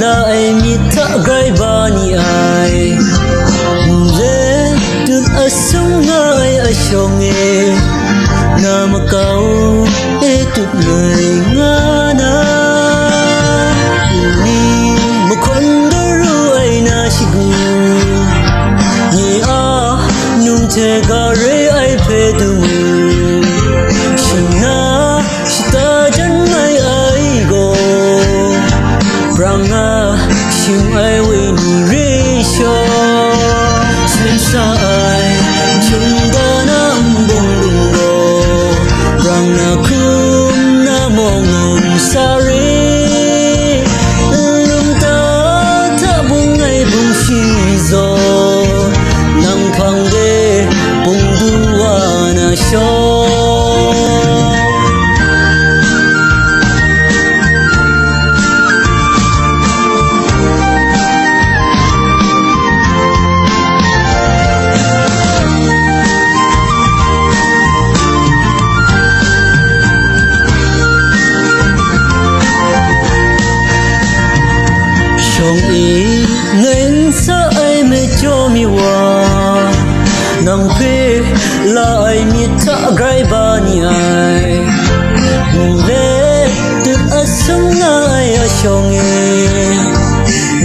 lại mi thả gai bani ai dễ được ở sống ngay ở chồng nghe nam cao e tụt người ngana ni một con đôi ai na shigu ni a nung te gare ai pe du shina shita jan mai ai go branga shim ai we ni re sho sin sa ai chung da nam bung lung go branga kum na mong sa re lum ta ta bung ai bung shi zo nang phang de bung du wa na sho nên sa ai me cho mi wa nang pe lại mi tha gai ba ni ai le tự a sung ai a chong e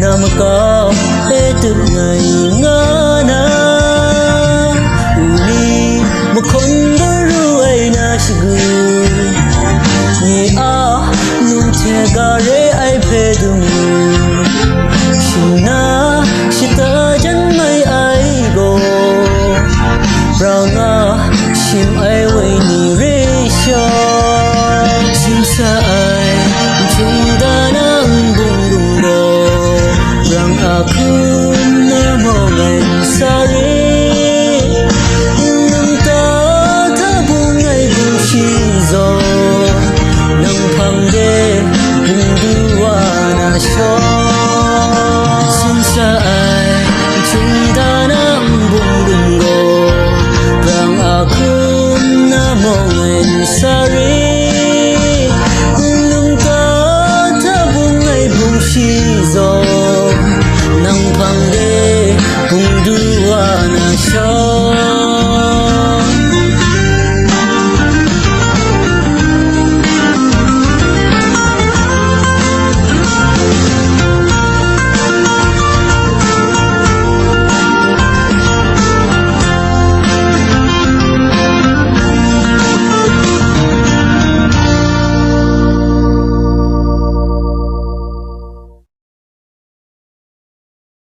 nam ka e tự ngày nga na uni mo kon ru ai na shigu ni a nung te ga re ai pe du na shita jan mai ai go branga shim ai we ni re sho sim sa ai chung da nam bung lung do brang a kun na mo ngai sa re nang ta tha bung ai bung shi zo nang phang de bung du wa na sho sa ai chung da nam bung lung go brang a kun na mo ngai sa re nung ta tha bung ai bung shi